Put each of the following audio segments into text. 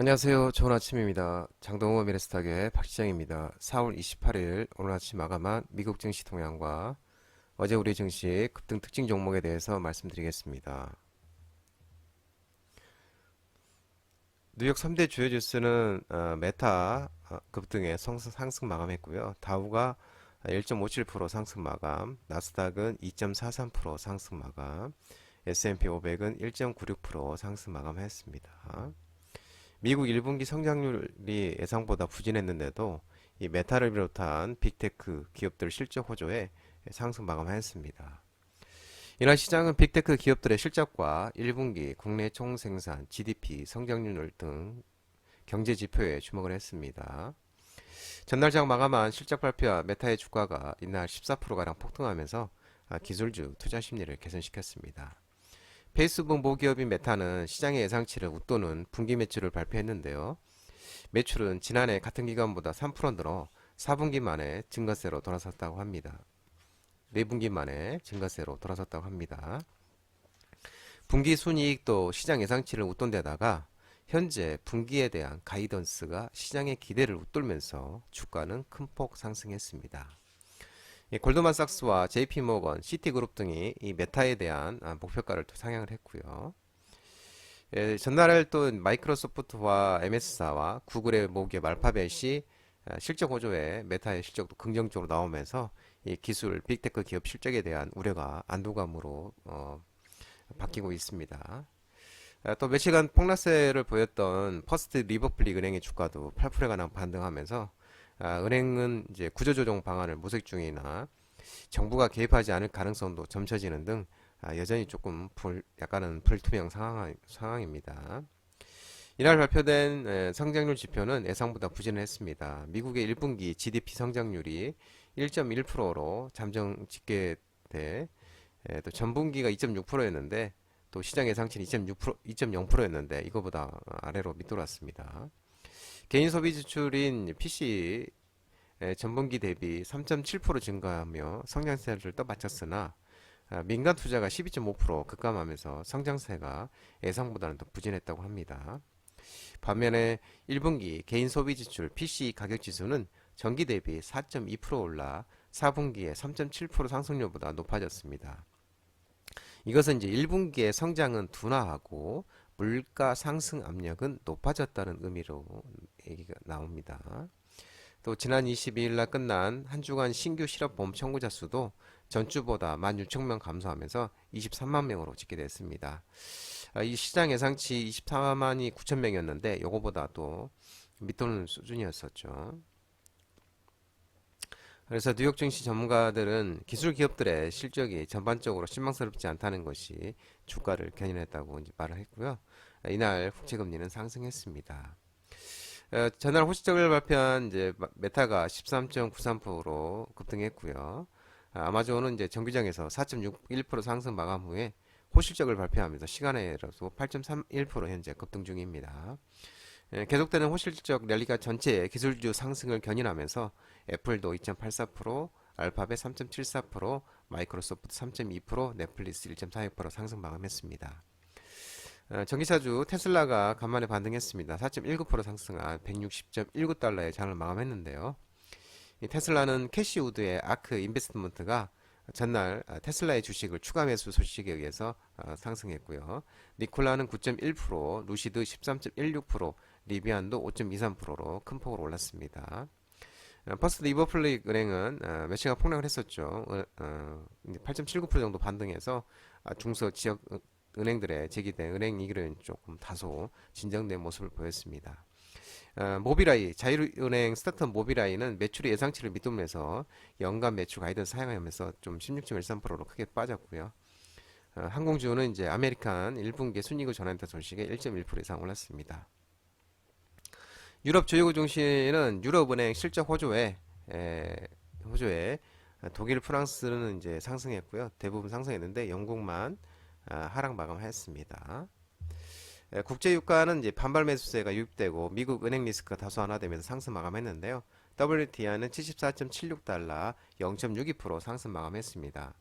안녕하세요. 좋은 아침입니다. 장동호 미래스탁의 박시장입니다. 4월 28일 오늘 아침 마감한 미국 증시 동향과 어제 우리 증시 급등 특징 종목에 대해서 말씀드리겠습니다. 뉴욕 3대 주요 지수는 메타 급등에 상승 마감했고요. 다우가 1.57% 상승 마감, 나스닥은 2.43% 상승 마감, S&P 500은 1.96% 상승 마감했습니다. 미국 1분기 성장률이 예상보다 부진했는데도 이 메타를 비롯한 빅테크 기업들 실적 호조에 상승 마감하였습니다. 이날 시장은 빅테크 기업들의 실적과 1분기 국내 총생산, GDP, 성장률 등 경제 지표에 주목을 했습니다. 전날 장 마감한 실적 발표와 메타의 주가가 이날 14%가량 폭등하면서 기술주 투자 심리를 개선시켰습니다. 페이스북 모기업인 메타는 시장의 예상치를 웃도는 분기 매출을 발표했는데요. 매출은 지난해 같은 기간보다 3% 늘어 4분기 만에 증가세로 돌아섰다고 합니다. 4분기 만에 증가세로 돌아섰다고 합니다. 분기 순이익도 시장 예상치를 웃돈 데다가 현재 분기에 대한 가이던스가 시장의 기대를 웃돌면서 주가는 큰 폭 상승했습니다. 골드만삭스와 JP모건, 시티그룹 등이 이 메타에 대한 목표가를 또 상향을 했고요. 전날 또 마이크로소프트와 MS사와 구글의 모기업 알파벳이 실적 호조에 메타의 실적도 긍정적으로 나오면서 이 기술 빅테크 기업 실적에 대한 우려가 안도감으로 바뀌고 있습니다. 또 며칠간 폭락세를 보였던 퍼스트 리퍼블릭 은행의 주가도 8%에 가량 반등하면서 은행은 이제 구조조정 방안을 모색 중이나 정부가 개입하지 않을 가능성도 점쳐지는 등 여전히 조금 약간은 불투명 상황입니다. 이날 발표된 성장률 지표는 예상보다 부진했습니다. 미국의 1분기 GDP 성장률이 1.1%로 잠정 집계돼 또 전분기가 2.6%였는데 또 시장 예상치는 2.0%였는데 이거보다 아래로 밑돌았습니다. 개인 소비 지출인 PC 전분기 대비 3.7% 증가하며 성장세를 떠받쳤으나 민간 투자가 12.5% 급감하면서 성장세가 예상보다는 더 부진했다고 합니다. 반면에 1분기 개인 소비 지출 PC 가격 지수는 전기 대비 4.2% 올라 4분기에 3.7% 상승률보다 높아졌습니다. 이것은 이제 1분기의 성장은 둔화하고 물가 상승 압력은 높아졌다는 의미로 얘기가 나옵니다. 또 지난 22일 날 끝난 한 주간 신규 실업보험 청구자 수도 전주보다 16,000명 감소하면서 23만 명으로 집계됐습니다. 이 시장 예상치 24만이 9천 명이었는데 요거보다 또 밑도는 수준이었었죠. 그래서 뉴욕 증시 전문가들은 기술 기업들의 실적이 전반적으로 실망스럽지 않다는 것이 주가를 견인했다고 이제 말을 했고요. 이날 국채 금리는 상승했습니다. 전날 호실적을 발표한 이제 메타가 13.93%로 급등했고요. 아마존은 이제 정규장에서 4.61% 상승 마감 후에 호실적을 발표하면서 시간에라도 8.31% 현재 급등 중입니다. 계속되는 호실적 랠리가 전체의 기술주 상승을 견인하면서 애플도 2.84%, 알파벳 3.74%, 마이크로소프트 3.2%, 넷플릭스 1.46% 상승 마감했습니다. 전기차주 테슬라가 간만에 반등했습니다. 4.19% 상승한 160.19달러의 장을 마감했는데요. 이 테슬라는 캐시우드의 아크 인베스트먼트가 전날 테슬라의 주식을 추가 매수 소식에 의해서 상승했고요. 니콜라는 9.1%, 루시드 13.16%, 리비안도 5.23%로 큰 폭으로 올랐습니다. 퍼스트 리버플릭 은행은 며칠간 폭락을 했었죠. 8.79% 정도 반등해서 중소 지역 은행들의 제기된 은행 위기는 조금 다소 진정된 모습을 보였습니다. 모비라이, 자유은행 스타트업 모비라이는 매출의 예상치를 밑돌면서 연간 매출 가이던스 하향하면서 좀 16.13%로 크게 빠졌고요. 항공주는 이제 아메리칸 1분기 순이익을 전환했다 소식에 1.1% 이상 올랐습니다. 유럽 주요 증시는 유럽은행 실적 호조에 독일, 프랑스는 이제 상승했고요. 대부분 상승했는데 영국만 하락 마감했습니다. 국제유가는 이제 반발 매수세가 유입되고 미국 은행 리스크가 다소 완화되면서 상승 마감했는데요. WTI는 74.76달러 0.62% 상승 마감했습니다.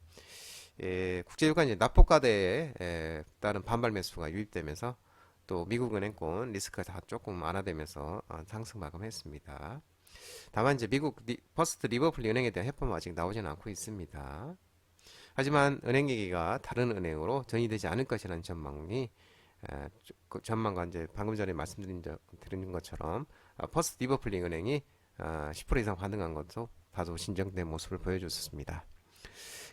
국제유가 이제 납폭과대에 따른 반발 매수가 유입되면서 또 미국은행권 리스크가 다 조금 완화되면서 상승 마감했습니다. 다만 이제 미국 퍼스트 리버풀 은행에 대한 해법은 아직 나오지는 않고 있습니다. 하지만 은행 얘기가 다른 은행으로 전이되지 않을 것이라는 전망이 그 전망과 이제 방금 전에 드린 것처럼 퍼스트 리버풀 은행이 10% 이상 반등한 것도 다소 진정된 모습을 보여줬습니다.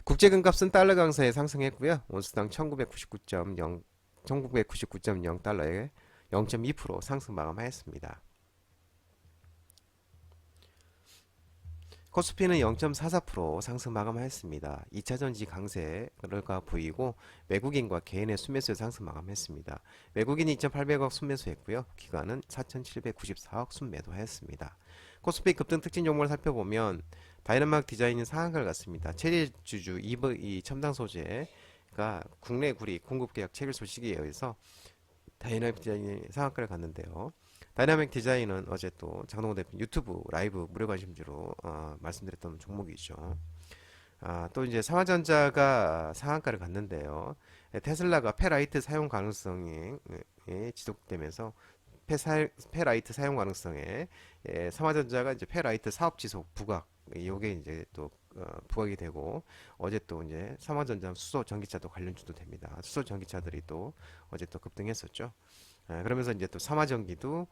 국제금값은 달러 강세에 상승했고요. 온수당 1999.0달러에 0.2% 상승 마감하였습니다. 코스피는 0.44% 상승 마감하였습니다. 2차전지 강세가 보이고 외국인과 개인의 순매수에 상승 마감했습니다. 외국인이 2,800억 순매수했고요. 기관은 4,794억 순매도하였습니다. 코스피 급등 특징 종목을 살펴보면 다이나믹 디자인은 상한가를 갔습니다. 체리주주 이 첨단 소재가 국내 구리 공급 계약 체결 소식에 의해서 다이나믹 디자인이 상한가를 갔는데요. 다이나믹 디자인은 어제 또 장동건 대표 유튜브 라이브 무료 관심주로 말씀드렸던 종목이죠. 또 이제 삼화전자가 상한가를 갔는데요. 테슬라가 페라이트 사용 가능성이 지속되면서 페라이트 사용 가능성에 삼화전자가 이제 페라이트 사업 지속 부각 요게 이제 또 부각이 되고 어제 또 이제 삼화전자 수소 전기차도 관련주도 됩니다. 수소 전기차들이 또 어제 또 급등했었죠. 그러면서 이제 또 삼화전기도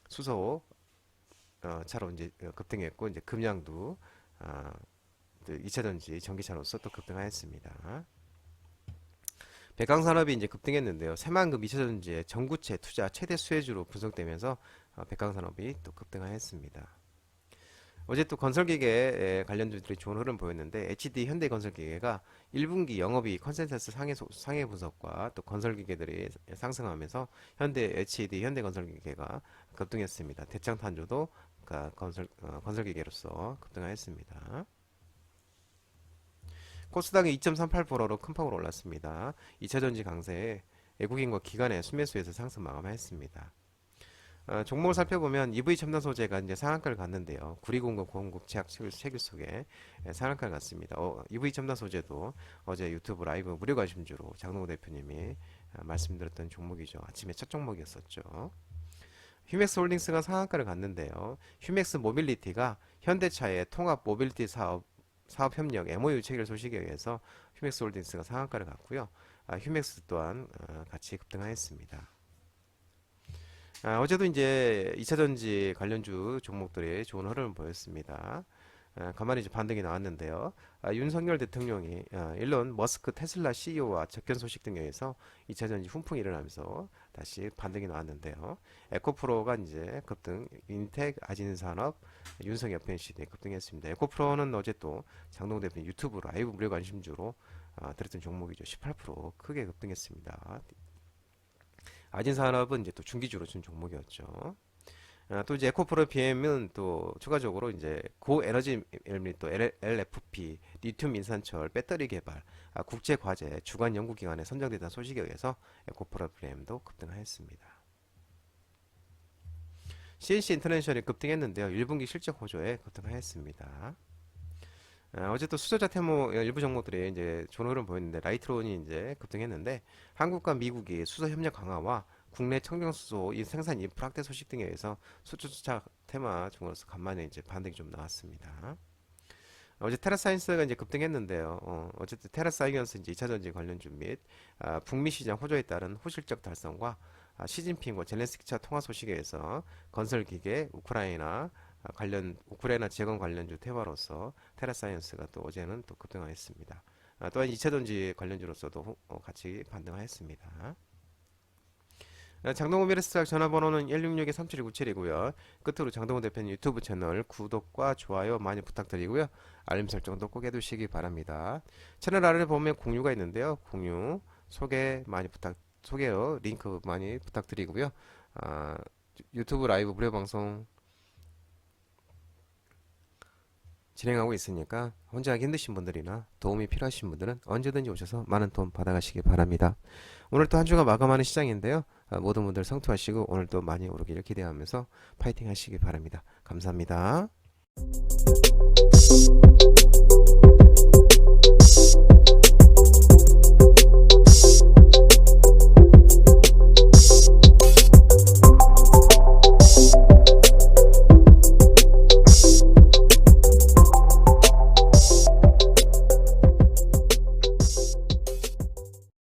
수소 차로 이제 급등했고 이제 금양도 2차전지 전기차로서 또 급등하였습니다. 백강산업이 이제 급등했는데요. 새만금 2차전지의 전구체 투자 최대 수혜주로 분석되면서 백강산업이 또 급등하였습니다. 어제 또 건설기계 관련주들이 좋은 흐름 보였는데 HD 현대건설기계가 1분기 영업이익 컨센서스 상해 분석과 또 건설기계들이 상승하면서 HD 현대건설기계가 급등했습니다. 대창탄조도 건설기계로서 급등하였습니다. 코스닥이 2.38%로 큰 폭으로 올랐습니다. 2차전지 강세에 외국인과 기관의 순매수에서 상승 마감했습니다. 종목을 살펴보면 EV 첨단 소재가 이제 상한가를 갔는데요. 구리공급 제약 체결 속에 상한가를 갔습니다. EV 첨단 소재도 어제 유튜브 라이브 무료 관심주로 장동호 대표님이 말씀드렸던 종목이죠. 아침에 첫 종목이었었죠. 휴맥스 홀딩스가 상한가를 갔는데요. 휴맥스 모빌리티가 현대차의 통합 모빌리티 사업 협력 MOU 체결 소식에 의해서 휴맥스 홀딩스가 상한가를 갔고요. 휴맥스 또한 같이 급등하였습니다. 어제도 이제 2차전지 관련주 종목들이 좋은 흐름을 보였습니다. 가만히 이제 반등이 나왔는데요. 윤석열 대통령이 일론 머스크 테슬라 CEO와 접견 소식 등에 의해서 2차전지 훈풍이 일어나면서 다시 반등이 나왔는데요. 에코프로가 이제 급등, 인텍, 아진산업, 윤석열 FNCD 급등했습니다. 에코프로는 어제 또 장동 대표 유튜브 라이브 무료 관심주로 들었던 종목이죠. 18% 크게 급등했습니다. 아진산업은 이제 또 중기주로 준 종목이었죠. 또 이제 에코프로 BM은 또 추가적으로 이제 고에너지 및 또 LFP 리튬 인산철 배터리 개발 국제 과제 주간 연구 기관에 선정되던 소식에 의해서 에코프로 BM도 급등하였습니다. CNC 인터내셔널이 급등했는데요. 1분기 실적 호조에 급등하였습니다. 어제 또 수소자 테모 일부 종목들이 이제 좋은 흐름 보였는데 라이트론이 이제 급등했는데 한국과 미국이 수소 협력 강화와 국내 청정수소 생산 인프라 확대 소식 등에 의해서 수소차 테마 중으로서 간만에 이제 반등이 좀 나왔습니다. 어제 테라사이언스가 이제 급등했는데요. 어쨌든 테라사이언스 이제 2차전지 관련주 및 북미 시장 호조에 따른 호실적 달성과 시진핑과 젤렌스키 통화 소식에 의해서 건설기계 우크라이나 재건 관련주 테마로서 테라사이언스가 또 어제는 또 급등하였습니다. 또한 2차전지 관련주로서도 같이 반등하였습니다. 장동호 미래스탁 전화번호는 166-3797이고요. 끝으로 장동호 대표님 유튜브 채널 구독과 좋아요 많이 부탁드리고요. 알림 설정도 꼭 해두시기 바랍니다. 채널 아래에 보면 공유가 있는데요. 공유 소개요 링크 많이 부탁드리고요. 유튜브 라이브 무료 방송 진행하고 있으니까 혼자 하기 힘드신 분들이나 도움이 필요하신 분들은 언제든지 오셔서 많은 도움 받아가시기 바랍니다. 오늘 또 한 주가 마감하는 시장인데요. 모든 분들 성투하시고 오늘 또 많이 오르기를 기대하면서 파이팅 하시기 바랍니다. 감사합니다.